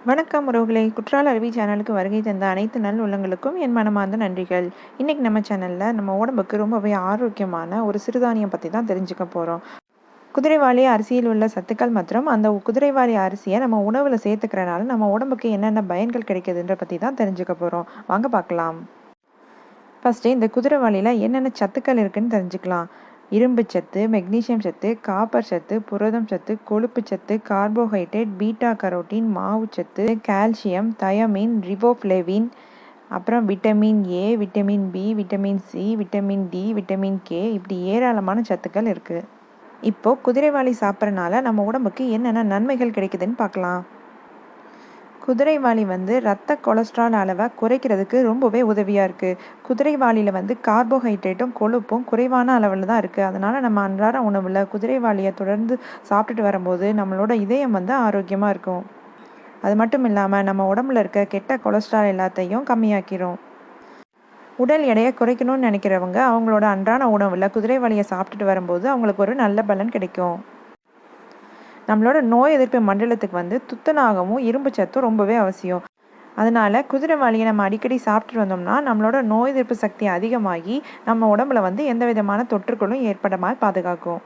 வணக்கம் உறவுகளே, குற்றால சேனலுக்கு வருகை தந்த அனைத்து நல் உள்ளங்களுக்கும் என் மனமார்ந்த நன்றிகள். இன்னைக்கு நம்ம சேனல்ல நம்ம உடம்புக்கு ரொம்பவே ஆரோக்கியமான ஒரு சிறுதானியம் பற்றி தான் தெரிஞ்சுக்க போகிறோம். குதிரைவாலி அரிசியில் உள்ள சத்துக்கள் மற்றும் அந்த குதிரைவாலி அரிசியை நம்ம உணவில் சேர்த்துக்கிறனால நம்ம உடம்புக்கு என்னென்ன பயன்கள் கிடைக்குதுன்ற பற்றி தான் தெரிஞ்சுக்க போகிறோம். வாங்க பார்க்கலாம். ஃபஸ்ட்டு இந்த குதிரைவாலியில் என்னென்ன சத்துக்கள் இருக்குன்னு தெரிஞ்சுக்கலாம். இரும்பு சத்து, மெக்னீசியம் சத்து, காப்பர் சத்து, புரதம் சத்து, கொழுப்பு சத்து, கார்போஹைட்ரேட், பீட்டா கரோட்டின், மாவு சத்து, கால்சியம், தயமின், ரிபோஃப்ளேவின், அப்புறம் vitamin A, vitamin B, vitamin C, vitamin D, vitamin K, இப்படி ஏராளமான சத்துக்கள் இருக்குது. இப்போது குதிரைவாலி சாப்பிட்றனால நம்ம உடம்புக்கு என்னென்ன நன்மைகள் கிடைக்குதுன்னு பார்க்கலாம். குதிரைவாலி இரத்த கொலஸ்ட்ரால் அளவை குறைக்கிறதுக்கு ரொம்பவே உதவியாக இருக்குது. குதிரைவாலியில் கார்போஹைட்ரேட்டும் கொழுப்பும் குறைவான அளவில் தான் இருக்குது. அதனால் நம்ம அன்றாட உணவில் குதிரைவாலியை தொடர்ந்து சாப்பிட்டுட்டு வரும்போது நம்மளோட இதயம் ஆரோக்கியமாக இருக்கும். அது மட்டும் இல்லாமல் நம்ம உடம்புல இருக்க கெட்ட கொலஸ்ட்ரால் எல்லாத்தையும் கம்மியாக்கிறோம். உடல் எடையை குறைக்கணும்னு நினைக்கிறவங்க அவங்களோட அன்றாட உணவில் குதிரைவாலியை சாப்பிட்டுட்டு வரும்போது அவங்களுக்கு ஒரு நல்ல பலன் கிடைக்கும். நம்மளோட நோய் எதிர்ப்பு மண்டலத்துக்கு துத்தநாகமும் இரும்பு சத்தும் ரொம்பவே அவசியம். அதனால குதிரைவாலியை நம்ம அடிக்கடி சாப்பிட்டு வந்தோம்னா நம்மளோட நோய் எதிர்ப்பு சக்தி அதிகமாகி நம்ம உடம்புல எந்த விதமான தொற்றுகளும் ஏற்படாமல் பாதுகாக்கும்.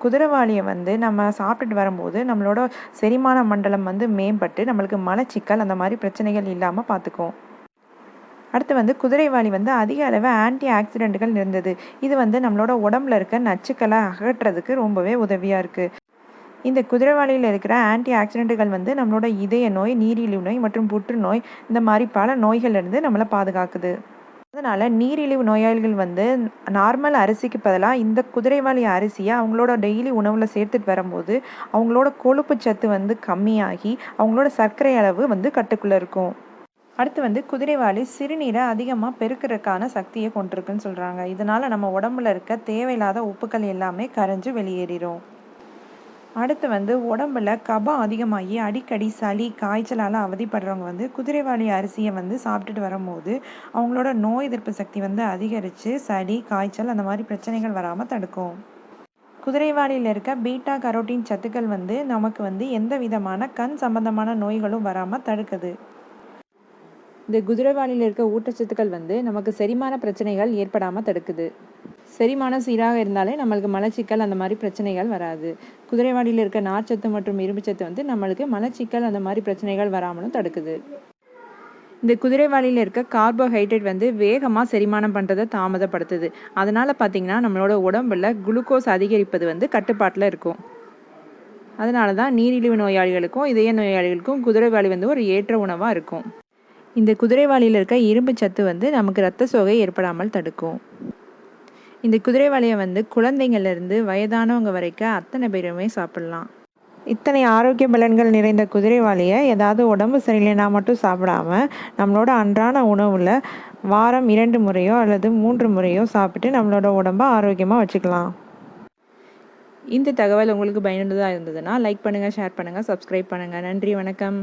குதிரைவாலியை நம்ம சாப்பிட்டுட்டு வரும்போது நம்மளோட செரிமான மண்டலம் மேம்பட்டு நம்மளுக்கு மலச்சிக்கல் அந்த மாதிரி பிரச்சனைகள் இல்லாமல் பார்த்துக்கும். அடுத்து குதிரைவாலி அதிக அளவு ஆன்டி ஆக்சிடென்ட்கள் இருந்தது. இது நம்மளோட உடம்புல இருக்க நச்சுக்களை அகற்றுறதுக்கு ரொம்பவே உதவியாக இருக்குது. இந்த குதிரைவாலியில் இருக்கிற ஆன்டி ஆக்சிடென்ட்டுகள் நம்மளோட இதய நோய், நீரிழிவு நோய் மற்றும் புற்றுநோய் இந்த மாதிரி பல நோய்கள்லேருந்து நம்மளை பாதுகாக்குது. அதனால் நீரிழிவு நோயாளிகள் நார்மல் அரிசிக்கு பதிலாக இந்த குதிரைவாலி அரிசியை அவங்களோட டெய்லி உணவில் சேர்த்துட்டு வரும்போது அவங்களோட கொழுப்பு சத்து கம்மியாகி அவங்களோட சர்க்கரை அளவு கட்டுக்குள்ளே இருக்கும். அடுத்து குதிரைவாலி சிறுநீரை அதிகமாக பெருக்கிறதுக்கான சக்தியை கொண்டிருக்குன்னு சொல்கிறாங்க. இதனால் நம்ம உடம்புல இருக்க தேவையில்லாத உப்புக்கள் எல்லாமே கரைஞ்சு வெளியேறிடும். அடுத்து உடம்புல கபம் அதிகமாகி அடிக்கடி சளி, காய்ச்சலால் அவதிப்படுறவங்க குதிரைவாலி அரிசியை சாப்பிட்டுட்டு வரும்போது அவங்களோட நோய் எதிர்ப்பு சக்தி அதிகரித்து சளி, காய்ச்சல் அந்த மாதிரி பிரச்சனைகள் வராமல் தடுக்கும். குதிரைவாலியில் இருக்க பீட்டா கரோட்டின் சத்துக்கள் நமக்கு எந்த விதமான கண் சம்பந்தமான நோய்களும் வராமல் தடுக்குது. இந்த குதிரைவாலியில் இருக்க ஊட்டச்சத்துக்கள் நமக்கு செரிமான பிரச்சனைகள் ஏற்படாமல் தடுக்குது. செரிமானம் சீராக இருந்தாலே நம்மளுக்கு மலச்சிக்கல் அந்த மாதிரி பிரச்சனைகள் வராது. குதிரைவாலியில் இருக்க நார்ச்சத்து மற்றும் இரும்பு சத்து நம்மளுக்கு மலச்சிக்கல் அந்த மாதிரி பிரச்சனைகள் வராமலும் தடுக்குது. இந்த குதிரைவாலியில் இருக்க கார்போஹைட்ரேட் வேகமாக செரிமானம் பண்ணுறதை தாமதப்படுத்துது. அதனால் பார்த்திங்கன்னா நம்மளோட உடம்புல குளுக்கோஸ் அதிகரிப்பது கட்டுப்பாட்டில் இருக்கும். அதனால தான் நீரிழிவு நோயாளிகளுக்கும் இதய நோயாளிகளுக்கும் குதிரைவாலி ஒரு ஏற்ற உணவாக இருக்கும். இந்த குதிரைவாலியில் இருக்க இரும்பு சத்து நமக்கு இரத்த சோகை ஏற்படாமல் தடுக்கும். இந்த குதிரைவாலியை குழந்தைங்கள்லேருந்து வயதானவங்க வரைக்கும் அத்தனை பேருமே சாப்பிட்லாம். இத்தனை ஆரோக்கிய பலன்கள் நிறைந்த குதிரைவாலியை ஏதாவது உடம்பு சரியில்லைனா மட்டும் சாப்பிடாம நம்மளோட அன்றாட உணவில் வாரம் 2 முறையோ அல்லது 3 முறையோ சாப்பிட்டு நம்மளோட உடம்பை ஆரோக்கியமாக வச்சுக்கலாம். இந்த தகவல் உங்களுக்கு பயனுள்ளதாக இருந்ததுன்னா லைக் பண்ணுங்கள், ஷேர் பண்ணுங்கள், சப்ஸ்கிரைப் பண்ணுங்கள். நன்றி, வணக்கம்.